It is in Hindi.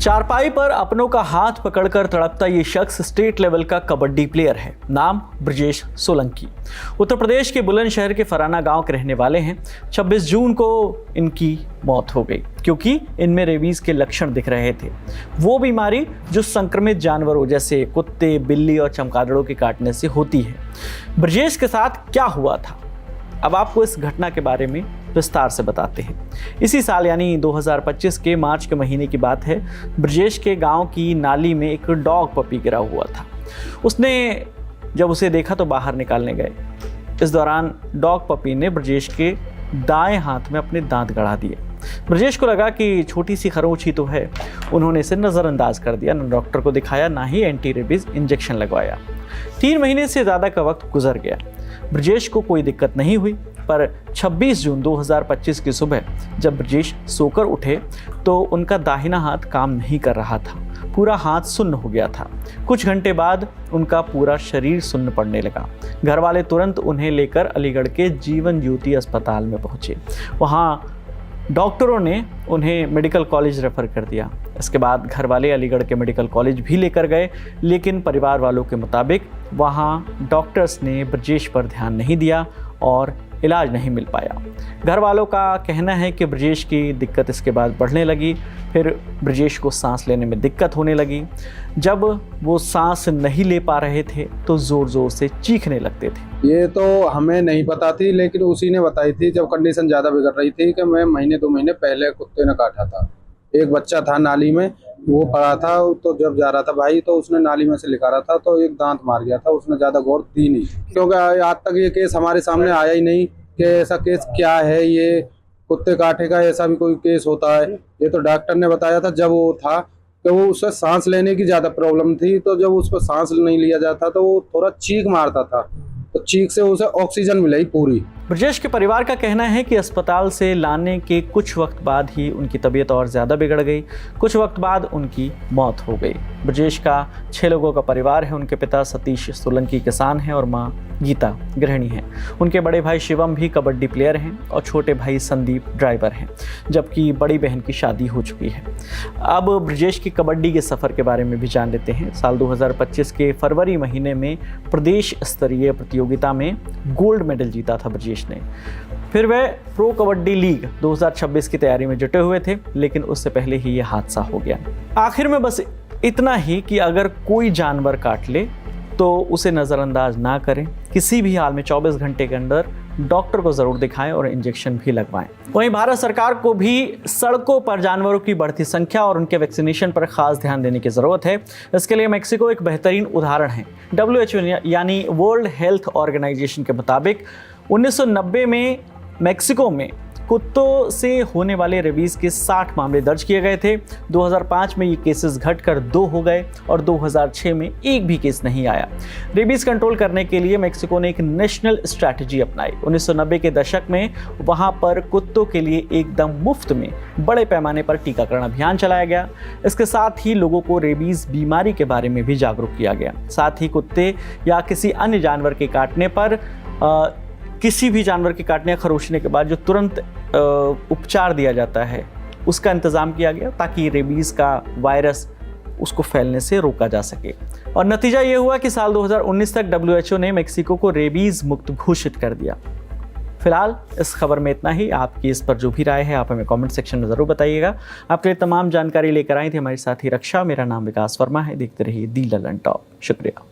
चारपाई पर अपनों का हाथ पकड़कर तड़पता ये शख्स स्टेट लेवल का कबड्डी प्लेयर है। नाम ब्रजेश सोलंकी। उत्तर प्रदेश के बुलंदशहर के फराना गांव के रहने वाले हैं। 26 जून को इनकी मौत हो गई क्योंकि इनमें रेबीज के लक्षण दिख रहे थे। वो बीमारी जो संक्रमित जानवरों जैसे कुत्ते, बिल्ली और चमगादड़ों के काटने से होती है। ब्रजेश के साथ क्या हुआ था, अब आपको इस घटना के बारे में विस्तार से बताते हैं। इसी साल यानी 2025 के मार्च के महीने की बात है। ब्रजेश के गांव की नाली में एक डॉग पपी गिरा हुआ था। उसने जब उसे देखा तो बाहर निकालने गए। इस दौरान डॉग पपी ने ब्रजेश के दाएं हाथ में अपने दांत गड़ा दिए। ब्रजेश को लगा कि छोटी सी खरोंच ही तो है। उन्होंने इसे नज़रअंदाज कर दिया, न डॉक्टर को दिखाया ना ही एंटी रेबीज इंजेक्शन लगवाया। 3 महीने से ज़्यादा का वक्त गुजर गया। ब्रजेश को कोई दिक्कत नहीं हुई, पर 26 जून 2025 की सुबह जब ब्रजेश सोकर उठे तो उनका दाहिना हाथ काम नहीं कर रहा था। पूरा हाथ सुन्न हो गया था। कुछ घंटे बाद उनका पूरा शरीर सुन्न पड़ने लगा। घर वाले तुरंत उन्हें लेकर अलीगढ़ के जीवन ज्योति अस्पताल में पहुंचे। वहाँ डॉक्टरों ने उन्हें मेडिकल कॉलेज रेफ़र कर दिया। इसके बाद घर वाले अलीगढ़ के मेडिकल कॉलेज भी लेकर गए, लेकिन परिवार वालों के मुताबिक वहाँ डॉक्टर्स ने ब्रजेश पर ध्यान नहीं दिया और इलाज नहीं मिल पाया। घर वालों का कहना है कि ब्रजेश की दिक्कत इसके बाद बढ़ने लगी। फिर ब्रजेश को सांस लेने में दिक्कत होने लगी। जब वो सांस नहीं ले पा रहे थे तो ज़ोर ज़ोर से चीखने लगते थे। ये तो हमें नहीं पता थी, लेकिन उसी ने बताई थी जब कंडीशन ज़्यादा बिगड़ रही थी कि मैं 1-2 महीने पहले कुत्ते ने काटा था। एक बच्चा था नाली में, वो पड़ा था, तो जब जा रहा था भाई तो उसने नाली में से निकाला था तो एक दांत मार गया था। उसने ज़्यादा गौर दी नहीं, क्योंकि आज तक ये केस हमारे सामने आया ही नहीं कि ऐसा केस क्या है, ये कुत्ते काटे का ऐसा भी कोई केस होता है। ये तो डॉक्टर ने बताया था जब वो था कि वो उससे सांस लेने की ज़्यादा प्रॉब्लम थी, तो जब उस पर सांस नहीं लिया जाता तो वो थोड़ा चीख मारता था, तो चीख से उसे ऑक्सीजन मिलाई पूरी। ब्रजेश के परिवार का कहना है कि अस्पताल से लाने के कुछ वक्त बाद ही उनकी तबीयत और ज़्यादा बिगड़ गई। कुछ वक्त बाद उनकी मौत हो गई। ब्रजेश का 6 लोगों का परिवार है। उनके पिता सतीश सोलंकी किसान हैं और माँ गीता गृहिणी हैं। उनके बड़े भाई शिवम भी कबड्डी प्लेयर हैं और छोटे भाई संदीप ड्राइवर हैं, जबकि बड़ी बहन की शादी हो चुकी है। अब ब्रजेश की कबड्डी के सफ़र के बारे में भी जान लेते हैं। साल 2025 के फरवरी महीने में प्रदेश स्तरीय प्रतियोगिता में गोल्ड मेडल जीता था ब्रजेश ने। फिर वह प्रो कबड्डी लीग 2026 की तैयारी में जुटे हुए थे, लेकिन उससे पहले ही यह हादसा हो गया। आखिर में बस इतना ही कि अगर कोई जानवर काट ले तो उसे नज़रअंदाज ना करें। किसी भी हाल में 24 घंटे के अंदर डॉक्टर को ज़रूर दिखाएं और इंजेक्शन भी लगवाएं। वहीं भारत सरकार को भी सड़कों पर जानवरों की बढ़ती संख्या और उनके वैक्सीनेशन पर खास ध्यान देने की ज़रूरत है। इसके लिए मेक्सिको एक बेहतरीन उदाहरण है। WHO यानी वर्ल्ड हेल्थ ऑर्गेनाइजेशन के मुताबिक 1990 में मेक्सिको में कुत्तों से होने वाले रेबीज़ के 60 मामले दर्ज किए गए थे। 2005 में ये केसेस घटकर 2 हो गए और 2006 में एक भी केस नहीं आया। रेबीज़ कंट्रोल करने के लिए मेक्सिको ने एक नेशनल स्ट्रैटेजी अपनाई। 1990 के दशक में वहाँ पर कुत्तों के लिए एकदम मुफ्त में बड़े पैमाने पर टीकाकरण अभियान चलाया गया। इसके साथ ही लोगों को रेबीज़ बीमारी के बारे में भी जागरूक किया गया। साथ ही कुत्ते या किसी अन्य जानवर के काटने पर किसी भी जानवर के काटने या खरोंचने के बाद जो तुरंत उपचार दिया जाता है उसका इंतज़ाम किया गया, ताकि रेबीज़ का वायरस उसको फैलने से रोका जा सके। और नतीजा ये हुआ कि साल 2019 तक WHO ने मेक्सिको को रेबीज़ मुक्त घोषित कर दिया। फिलहाल इस खबर में इतना ही। आपकी इस पर जो भी राय है आप हमें कमेंट सेक्शन में ज़रूर बताइएगा। आपके लिए तमाम जानकारी लेकर आई थी हमारे साथी रक्षा। मेरा नाम विकास वर्मा है। देखते रहिए दी ललन टॉप। शुक्रिया।